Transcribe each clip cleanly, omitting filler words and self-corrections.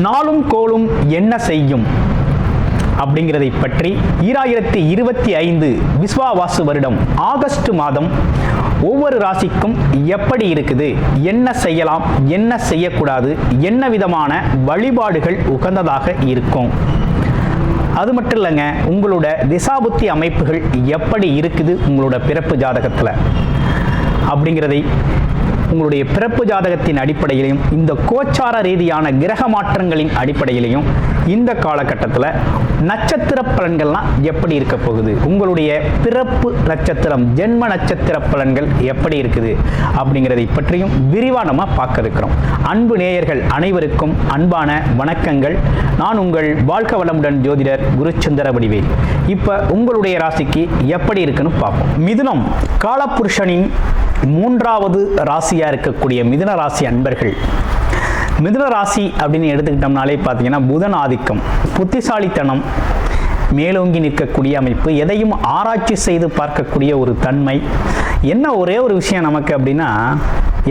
நாளும் கோளும் என்ன செய்யும் அப்படிங்கிறதை பற்றி 2025 விஸ்வாவாசு வருடம் ஆகஸ்ட் மாதம் ஒவ்வொரு ராசிக்கும் எப்படி இருக்குது, என்ன செய்யலாம், என்ன செய்யக்கூடாது, என்ன விதமான வழிபாடுகள் உகந்ததாக இருக்கும், அது மட்டும் இல்லைங்க, உங்களோட திசாபுத்தி அமைப்புகள் எப்படி இருக்குது உங்களோட பிறப்பு ஜாதகத்தில் அப்படிங்கிறதை உங்களுடைய பிறப்பு ஜாதகத்தின் அடிப்படையிலையும் இந்த கோச்சார ரீதியான கிரக மாற்றங்களின் அடிப்படையிலையும் இந்த காலகட்டத்தில் நட்சத்திர பலன்கள்லாம் எப்படி இருக்க போகுது, உங்களுடைய பிறப்பு நட்சத்திரம் ஜென்ம நட்சத்திர பலன்கள் எப்படி இருக்குது அப்படிங்கிறதை பற்றியும் விரிவாக நம்ம பார்க்க இருக்கிறோம். அன்பு நேயர்கள் அனைவருக்கும் அன்பான வணக்கங்கள். நான் உங்கள் வாழ்க வளமுடன் ஜோதிடர் குருச்சந்திர வடிவேல். இப்போ உங்களுடைய ராசிக்கு எப்படி இருக்குன்னு பார்ப்போம். மிதுனம் காலபுருஷனின் 3வது ராசியாக இருக்கக்கூடிய மிதுன ராசி அன்பர்கள். மிதுன ராசி அப்படின்னு எடுத்துக்கிட்டோம்னாலே பார்த்தீங்கன்னா புதன் ஆதிக்கம், புத்திசாலித்தனம் மேலோங்கி நிற்கக்கூடிய அமைப்பு, எதையும் ஆராய்ச்சி செய்து பார்க்கக்கூடிய ஒரு தன்மை. என்ன ஒரே ஒரு விஷயம் நமக்கு அப்படின்னா,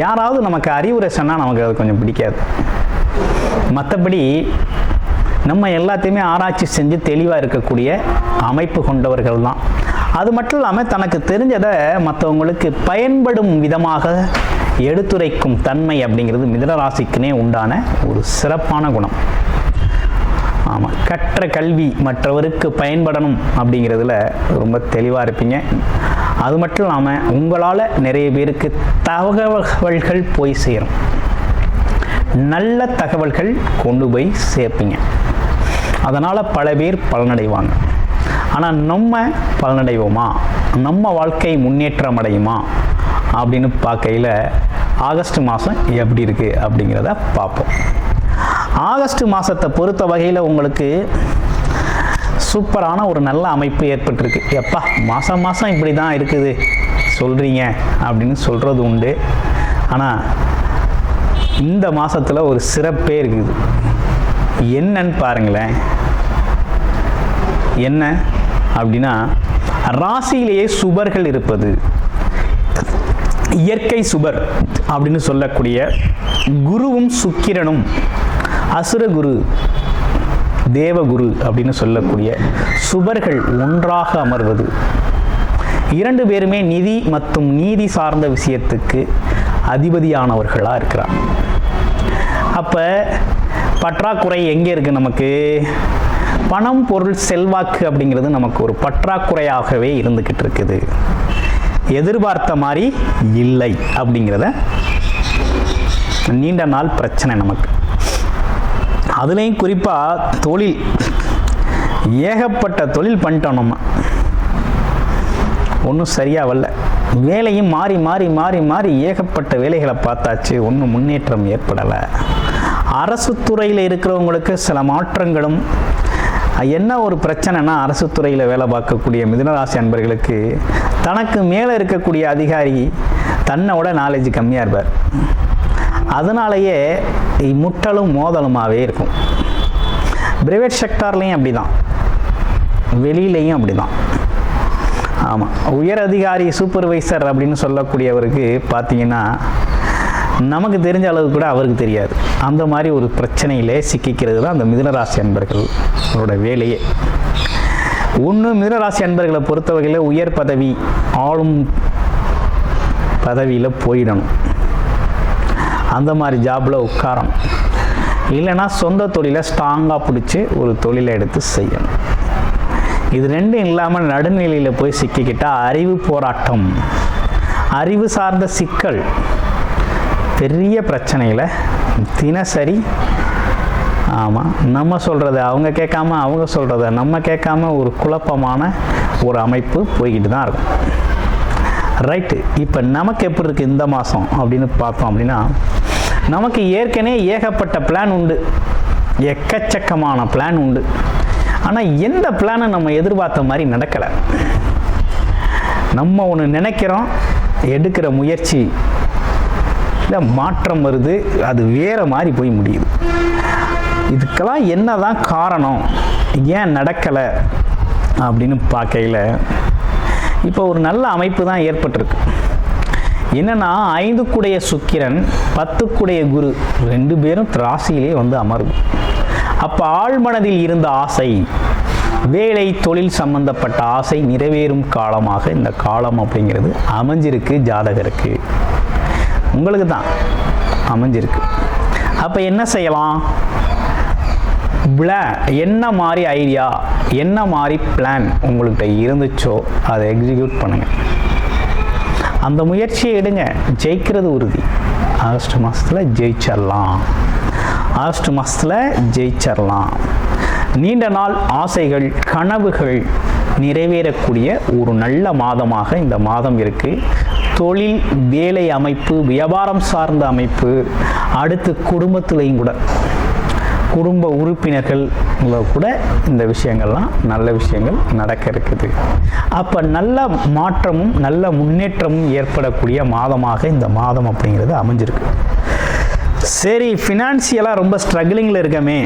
யாராவது நமக்கு அறிவுரை சொன்னால் நமக்கு அது கொஞ்சம் பிடிக்காது. மற்றபடி நம்ம எல்லாத்தையுமே ஆராய்ச்சி செஞ்சு தெளிவாக இருக்கக்கூடிய அமைப்பு கொண்டவர்கள் தான். அது மட்டும் இல்லாமல் தனக்கு தெரிஞ்சதை மற்றவங்களுக்கு பயன்படும் விதமாக எடுத்துரைக்கும் தன்மை அப்படிங்கிறது மிதுன ராசிக்குனே உண்டான ஒரு சிறப்பான குணம். ஆமாம், கற்ற கல்வி மற்றவருக்கு பயன்படணும் அப்படிங்கிறதுல ரொம்ப தெளிவாக இருப்பீங்க. அது மட்டும் இல்லாமல் உங்களால் நிறைய பேருக்கு தகவல்கள் போய் சேரும், நல்ல தகவல்கள் கொண்டு போய் சேர்ப்பீங்க. அதனால் பல பேர் பலனடைவாங்க. ஆனால் நம்ம பலனடைவோமா, நம்ம வாழ்க்கை முன்னேற்றம் அடையுமா அப்படின்னு பார்க்கையில் ஆகஸ்ட் மாதம் எப்படி இருக்குது அப்படிங்கிறத பார்ப்போம். ஆகஸ்ட் மாதத்தை பொறுத்த வகையில் உங்களுக்கு சூப்பரான ஒரு நல்ல அமைப்பு ஏற்பட்டிருக்கு. எப்பா மாதம் மாதம் இப்படி தான் இருக்குது சொல்கிறீங்க அப்படின்னு சொல்கிறது உண்டு. ஆனால் இந்த மாதத்தில் ஒரு சிறப்பே இருக்குது. என்னன்னு பாருங்களேன். என்ன அப்படின்னா, ராசியிலேயே சுபர்கள் இருப்பது, இயற்கை சுபர் அப்படின்னு சொல்லக்கூடிய குருவும் சுக்கிரனும், அசுரகுரு தேவகுரு அப்படின்னு சொல்லக்கூடிய சுபர்கள் ஒன்றாக அமர்வது, 2 பேருமே நிதி மற்றும் நீதி சார்ந்த விஷயத்துக்கு அதிபதியானவர்களாக இருக்கிறார். அப்போ பற்றாக்குறை எங்கே இருக்குது நமக்கு? பணம் பொருள் செல்வாக்கு அப்படிங்கிறது நமக்கு ஒரு பற்றாக்குறையாகவே இருந்துக்கிட்டு இருக்குது. எதிர்பார்த்த மாதிரி இல்லை அப்படிங்கிறத நீண்ட நாள் பிரச்சனை நமக்கு. அதுலேயும் குறிப்பாக தொழில், ஏகப்பட்ட தொழில் பண்ணிட்டோம். நம்ம ஒன்றும் சரியாக வரல. வேலையும் மாறி மாறி மாறி மாறி ஏகப்பட்ட வேலைகளை பார்த்தாச்சு, ஒன்றும் முன்னேற்றம் ஏற்படலை. அரசு துறையில் இருக்கிறவங்களுக்கு சில மாற்றங்களும். என்ன ஒரு பிரச்சனைனா, அரசு துறையில் வேலை பார்க்கக்கூடிய மிதுனராசி அன்பர்களுக்கு தனக்கு மேலே இருக்கக்கூடிய அதிகாரி தன்னோட நாலேஜ் கம்மியாக இருப்பார். அதனாலேயே முட்டலும் மோதலுமாகவே இருக்கும். பிரைவேட் செக்டார்லேயும் அப்படி தான், வெளியிலையும் அப்படி தான். ஆமாம், உயர் அதிகாரி சூப்பர்வைசர் அப்படின்னு சொல்லக்கூடியவருக்கு பார்த்தீங்கன்னா நமக்கு தெரிஞ்ச அளவு கூட அவருக்கு தெரியாது. அந்த மாதிரி ஒரு பிரச்சனையிலே சிக்கிக்கிறது தான் அந்த மிதுனராசி அன்பர்களோட வேலையே. ஒன்று, மிதுனராசி அன்பர்களை பொறுத்த வகையில் உயர் பதவி, ஆளும் பதவியில் போயிடணும், அந்த மாதிரி ஜாபில் உட்காரணும். இல்லைன்னா சொந்த தொழிலை ஸ்ட்ராங்காக பிடிச்சி ஒரு தொழிலை எடுத்து செய்யணும். இது ரெண்டும் இல்லாமல் நடுநிலையில் போய் சிக்கிக்கிட்டால் அறிவு போராட்டம், அறிவு சார்ந்த சிக்கல், பெரிய பிரச்சனையில் தினசரி. ஆமாம், நம்ம சொல்கிறத அவங்க கேட்காம, அவங்க சொல்கிறத நம்ம கேட்காம ஒரு குழப்பமான ஒரு அமைப்பு போய்கிட்டு தான் இருக்கும். ரைட்டு, இப்போ நமக்கு எப்படி இருக்குது இந்த மாதம் அப்படின்னு பார்த்தோம் அப்படின்னா, நமக்கு ஏற்கனவே ஏகப்பட்ட பிளான் உண்டு, எக்கச்சக்கமான பிளான் உண்டு. ஆனால் எந்த பிளானும் நம்ம எதிர்பார்த்த மாதிரி நடக்கலை. நம்ம ஒன்று நினைக்கிறோம், எடுக்கிற முயற்சி இல்லை மாற்றம் வருது, அது வேறு மாதிரி போய் முடியுது. இதுக்கெல்லாம் என்ன தான் காரணம், ஏன் நடக்கலை அப்படின்னு பார்க்கையில் இப்போ ஒரு நல்ல அமைப்பு தான் ஏற்பட்டிருக்கு. என்னன்னா 5 கூடைய சுக்கிரன் 10 கூடைய குரு 2 பேரும் ராசியிலே வந்து அமரும். அப்போ ஆழ்மனதில் இருந்த ஆசை, வேலை தொழில் சம்பந்தப்பட்ட ஆசை நிறைவேறும் காலமாக இந்த காலம் அப்படிங்கிறது அமைஞ்சிருக்கு. ஜாதகருக்கு உங்களுக்கு தான் அமைஞ்சிருக்கு. அப்போ என்ன செய்யலாம்? என்ன மாதிரி ஐடியா, என்ன மாதிரி பிளான் உங்கள்கிட்ட இருந்துச்சோ அதை எக்ஸிக்யூட் பண்ணுங்க. அந்த முயற்சியை எடுங்க. ஜெயிக்கிறது உறுதி. ஆகஸ்ட் மாதத்தில் ஜெயிச்சிடலாம். ஆகஸ்ட் மாதத்தில் ஜெயிச்சிடலாம். நீண்ட நாள் ஆசைகள், கனவுகள் நிறைவேறக்கூடிய ஒரு நல்ல மாதமாக இந்த மாதம் இருக்குது. தொழில், வேலை அமைப்பு, வியாபாரம் சார்ந்த அமைப்பு, அடுத்து குடும்பத்திலையும் கூட குடும்ப உறுப்பினர்கள் கூட இந்த விஷயங்கள்லாம் நல்ல விஷயங்கள் நடக்க இருக்குது. அப்போ நல்ல மாற்றமும் நல்ல முன்னேற்றமும் ஏற்படக்கூடிய மாதமாக இந்த மாதம் அப்படிங்கிறது அமைஞ்சிருக்கு. சரி, ஃபினான்சியலாக ரொம்ப ஸ்ட்ரகிளிங்கில் இருக்கமே,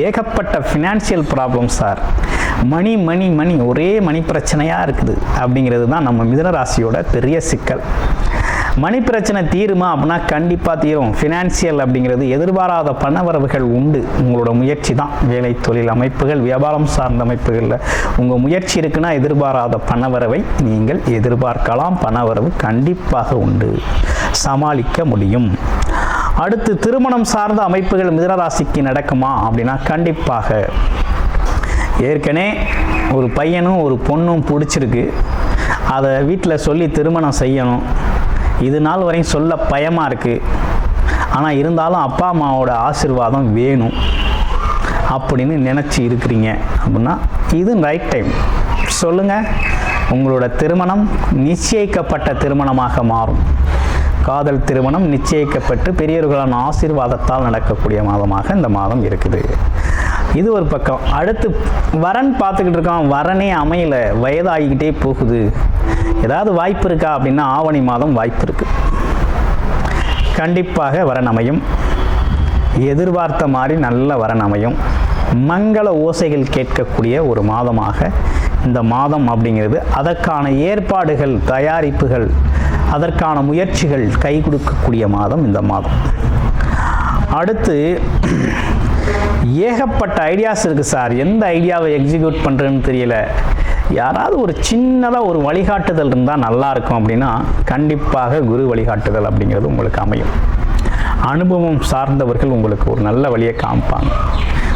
ஏகப்பட்ட ஃபினான்சியல் ப்ராப்ளம் சார், மணி மணி மணி ஒரே மணி பிரச்சனையாக இருக்குது அப்படிங்கிறது தான் நம்ம மிதுன ராசியோட பெரிய சிக்கல். மணி பிரச்சனை தீருமா அப்படின்னா கண்டிப்பாக தீரும். ஃபினான்சியல் அப்படிங்கிறது எதிர்பாராத பணவரவுகள் உண்டு. உங்களோட முயற்சி தான். வேலை தொழில் அமைப்புகள், வியாபாரம் சார்ந்த அமைப்புகளில் உங்கள் முயற்சி இருக்குன்னா எதிர்பாராத பணவரவை நீங்கள் எதிர்பார்க்கலாம். பணவரவு கண்டிப்பாக உண்டு, சமாளிக்க முடியும். அடுத்து திருமணம் சார்ந்த அமைப்புகள் மிதுனராசிக்கு நடக்குமா அப்படின்னா கண்டிப்பாக. ஏற்கனவே ஒரு பையனும் ஒரு பொண்ணும் பிடிச்சிருக்கு, அதை வீட்டில் சொல்லி திருமணம் செய்யணும். இது நாள் வரையும் சொல்ல பயமாக இருக்குது. ஆனால் இருந்தாலும் அப்பா அம்மாவோட ஆசீர்வாதம் வேணும் அப்படின்னு நினச்சி இருக்கிறீங்க அப்படின்னா இது ரைட் டைம். சொல்லுங்கள், உங்களோட திருமணம் நிச்சயிக்கப்பட்ட திருமணமாக மாறும். காதல் திருமணம் நிச்சயிக்கப்பட்டு பெரியவர்களான ஆசீர்வாதத்தால் நடக்கக்கூடிய மாதமாக இந்த மாதம் இருக்குது. இது ஒரு பக்கம். அடுத்து வரன் பார்த்துக்கிட்டு இருக்கோம், வரனே அமையல, வயதாகிக்கிட்டே போகுது. ஏதாவது வாய்ப்பு இருக்கா அப்படின்னா ஆவணி மாதம் வாய்ப்பு இருக்குது. கண்டிப்பாக வரன் அமையும். எதிர்பார்த்த மாதிரி நல்ல வரன் அமையும். மங்கள ஓசைகள் கேட்கக்கூடிய ஒரு மாதமாக இந்த மாதம் அப்படிங்கிறது. அதற்கான ஏற்பாடுகள், தயாரிப்புகள், அதற்கான முயற்சிகள் கை கொடுக்கக்கூடிய மாதம் இந்த மாதம். அடுத்து ஏகப்பட்ட ஐடியாஸ் இருக்குது சார், எந்த ஐடியாவை எக்ஸிக்யூட் பண்ணுறேன்னு தெரியல, யாராவது ஒரு சின்னதாக ஒரு வழிகாட்டுதல் இருந்தால் நல்லாயிருக்கும் அப்படின்னா கண்டிப்பாக குரு வழிகாட்டுதல் அப்படிங்கிறது உங்களுக்கு அமையும். அனுபவம் சார்ந்தவர்கள் உங்களுக்கு ஒரு நல்ல வழியை காமிப்பாங்க.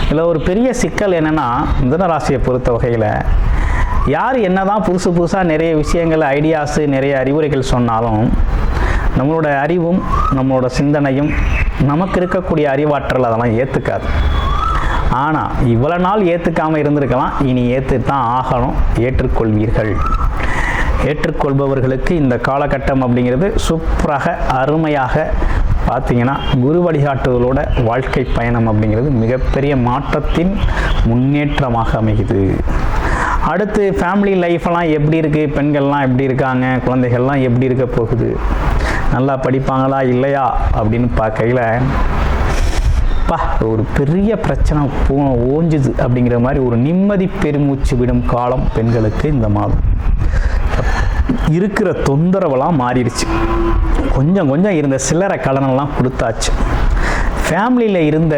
இதில் ஒரு பெரிய சிக்கல் என்னென்னா, மிதுன ராசியை பொறுத்த வகையில் யார் என்னதான் புதுசாக நிறைய விஷயங்கள், ஐடியாஸு, நிறைய அறிவுரைகள் சொன்னாலும் நம்மளோட அறிவும் நம்மளோட சிந்தனையும் நமக்கு இருக்கக்கூடிய அறிவாற்றல் அதெல்லாம் ஏற்றுக்காது. ஆனால் இவ்வளோ நாள் ஏற்றுக்காமல் இருந்திருக்கலாம், இனி ஏற்று தான் ஆகணும். ஏற்றுக்கொள்வீர்கள். ஏற்றுக்கொள்பவர்களுக்கு இந்த காலகட்டம் அப்படிங்கிறது சூப்பராக, அருமையாக பார்த்தீங்கன்னா குரு வழிகாட்டுதலோட வாழ்க்கை பயணம் அப்படிங்கிறது மிகப்பெரிய மாற்றத்தின் முன்னேற்றமாக அமைகிறது. அடுத்து ஃபேமிலி லைஃப்லாம் எப்படி இருக்குது, பெண்கள்லாம் எப்படி இருக்காங்க, குழந்தைகள்லாம் எப்படி இருக்க போகுது, நல்லா படிப்பாங்களா இல்லையா அப்படின்னு பார்க்கையில் ஒரு பெரிய பிரச்சனை ஓஞ்சுது அப்படிங்கிற மாதிரி ஒரு நிம்மதி பெருமூச்சு விடும் காலம் பெண்களுக்கு இந்த மாதம். இருக்கிற தொந்தரவெல்லாம் மாறிடுச்சு. கொஞ்சம் கொஞ்சம் இருந்த சில்லறை கடனெல்லாம் கொடுத்தாச்சு. ஃபேமிலியில் இருந்த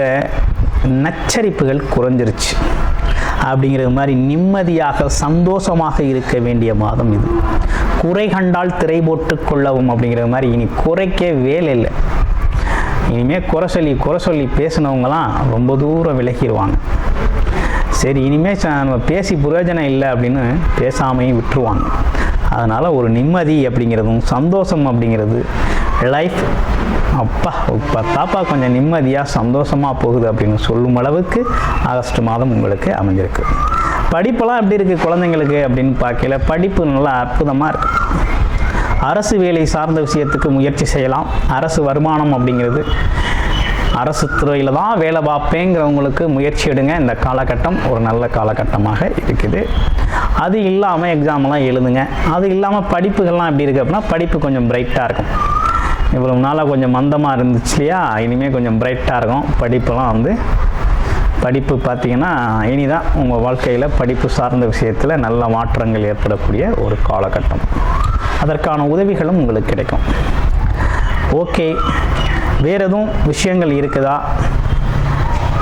நச்சரிப்புகள் குறைஞ்சிருச்சு அப்படிங்கிற மாதிரி நிம்மதியாக சந்தோஷமாக இருக்க வேண்டிய மாதம் இது. குறை கண்டால் திரை போட்டு கொள்ளவும் அப்படிங்கிற மாதிரி இனி குறைக்க வேலை இல்லை. இனிமேல் குறை சொல்லி பேசினவங்களாம் ரொம்ப தூரம் விலகிடுவாங்க. சரி, இனிமேல் நம்ம பேசி பிரயோஜனம் இல்லை அப்படின்னு பேசாமையும் விட்டுருவாங்க. அதனால் ஒரு நிம்மதி அப்படிங்கிறதும் சந்தோஷம் அப்படிங்கிறது லைஃப் தாப்பா கொஞ்சம் நிம்மதியாக சந்தோஷமாக போகுது அப்படின்னு சொல்லும் அளவுக்கு ஆகஸ்ட் மாதம் உங்களுக்கு அமைஞ்சிருக்கு. படிப்பெல்லாம் எப்படி இருக்குது குழந்தைங்களுக்கு அப்படின்னு பார்க்கல, படிப்பு நல்லா அற்புதமாக இருக்குது. அரசு வேலை சார்ந்த விஷயத்துக்கு முயற்சி செய்யலாம். அரசு வருமானம் அப்படிங்கிறது, அரசு துறையில் தான் வேலை பார்ப்பேங்கிறவங்களுக்கு முயற்சி எடுங்க. இந்த காலகட்டம் ஒரு நல்ல காலகட்டமாக இருக்குது. அது இல்லாமல் எக்ஸாம்லாம் எழுதுங்க. அது இல்லாமல் படிப்புகள்லாம் எப்படி இருக்குது அப்படின்னா படிப்பு கொஞ்சம் பிரைட்டாக இருக்கும். இவ்வளோ நாளாக கொஞ்சம் மந்தமாக இருந்துச்சு இல்லையா, இனிமேல் கொஞ்சம் பிரைட்டாக இருக்கும். படிப்பெல்லாம் படிப்பு பார்த்திங்கன்னா இனிதான் உங்கள் வாழ்க்கையில் படிப்பு சார்ந்த விஷயத்தில் நல்ல மாற்றங்கள் ஏற்படக்கூடிய ஒரு காலகட்டம். அதற்கான உதவிகளும் உங்களுக்கு கிடைக்கும். ஓகே, வேறு எதுவும் விஷயங்கள் இருக்குதா?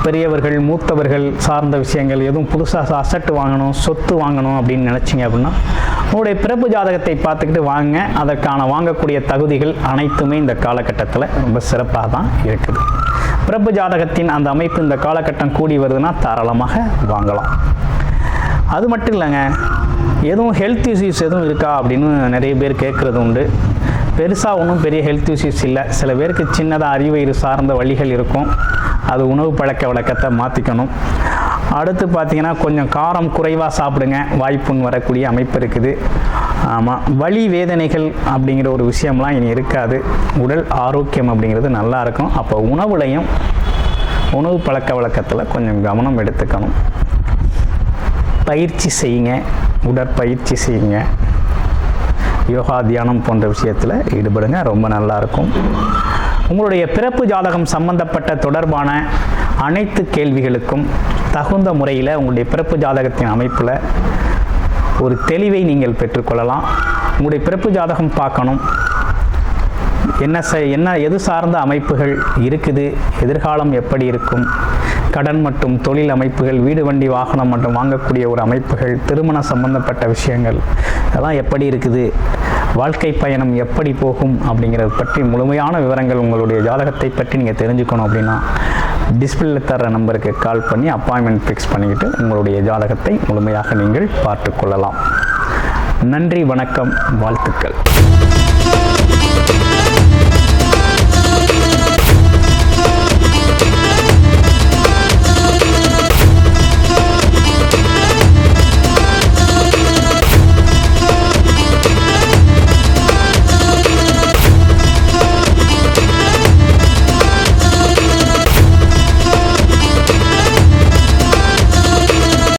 பெரியவர்கள் மூத்தவர்கள் சார்ந்த விஷயங்கள் எதுவும் புதுசாக அசட் வாங்கணும், சொத்து வாங்கணும் அப்படின்னு நினச்சிங்க அப்படின்னா உங்களுடைய பிறப்பு ஜாதகத்தை பார்த்துக்கிட்டு வாங்க. அதற்கான வாங்கக்கூடிய தகுதிகள் அனைத்துமே இந்த காலகட்டத்தில் ரொம்ப சிறப்பாக தான் இருக்குது. பிறப்பு ஜாதகத்தின் அந்த அமைப்பு இந்த காலகட்டம் கூடி வருதுன்னா தாராளமாக வாங்கலாம். அது மட்டும் இல்லைங்க, எதுவும் ஹெல்த் இஷ்யூஸ் எதுவும் இருக்கா அப்படின்னு நிறைய பேர் கேட்குறது உண்டு. பெருசாக ஒன்றும் பெரிய ஹெல்த் இஷ்யூஸ் இல்லை. சில பேருக்கு சின்னதாக அடிவயிறு சார்ந்த வலிகள் இருக்கும். அது உணவு பழக்க வழக்கத்தை மாற்றிக்கணும். அடுத்து பார்த்திங்கன்னா கொஞ்சம் காரம் குறைவாக சாப்பிடுங்க, வாய்ப்புண் வரக்கூடிய அமைப்பு இருக்குது. ஆமாம், வலி வேதனைகள் அப்படிங்கிற ஒரு விஷயம்லாம் இனி இருக்காது. உடல் ஆரோக்கியம் அப்படிங்கிறது நல்லாயிருக்கும். அப்போ உணவுலையும் உணவு பழக்க வழக்கத்தில் கொஞ்சம் கவனம் எடுத்துக்கணும். பயிற்சி செய்யுங்க, உடற்பயிற்சி செய்யுங்க, யோகா தியானம் போன்ற விஷயத்தில் ஈடுபடுங்க, ரொம்ப நல்லாயிருக்கும். உங்களுடைய பிறப்பு ஜாதகம் சம்பந்தப்பட்ட தொடர்பான அனைத்து கேள்விகளுக்கும் தகுந்த முறையில் உங்களுடைய பிறப்பு ஜாதகத்தின் அமைப்பில் ஒரு தெளிவை நீங்கள் பெற்றுக்கொள்ளலாம். உங்களுடைய பிறப்பு ஜாதகம் பார்க்கணும், என்ன எது சார்ந்த அமைப்புகள் இருக்குது, எதிர்காலம் எப்படி இருக்கும், கடன் மற்றும் தொழில் அமைப்புகள், வீடு வண்டி வாகனம் மற்றும் வாங்கக்கூடிய ஒரு அமைப்புகள், திருமணம் சம்பந்தப்பட்ட விஷயங்கள் அதெல்லாம் எப்படி இருக்குது, வாழ்க்கை பயணம் எப்படி போகும் அப்படிங்கிறத பற்றி முழுமையான விவரங்கள் உங்களுடைய ஜாதகத்தை பற்றி நீங்கள் தெரிஞ்சுக்கணும் அப்படின்னா டிஸ்பிளேல தர நம்பருக்கு கால் பண்ணி அப்பாயின்மெண்ட் ஃபிக்ஸ் பண்ணிக்கிட்டு உங்களுடைய ஜாதகத்தை முழுமையாக நீங்கள் பார்த்து கொள்ளலாம். நன்றி, வணக்கம், வாழ்த்துக்கள்.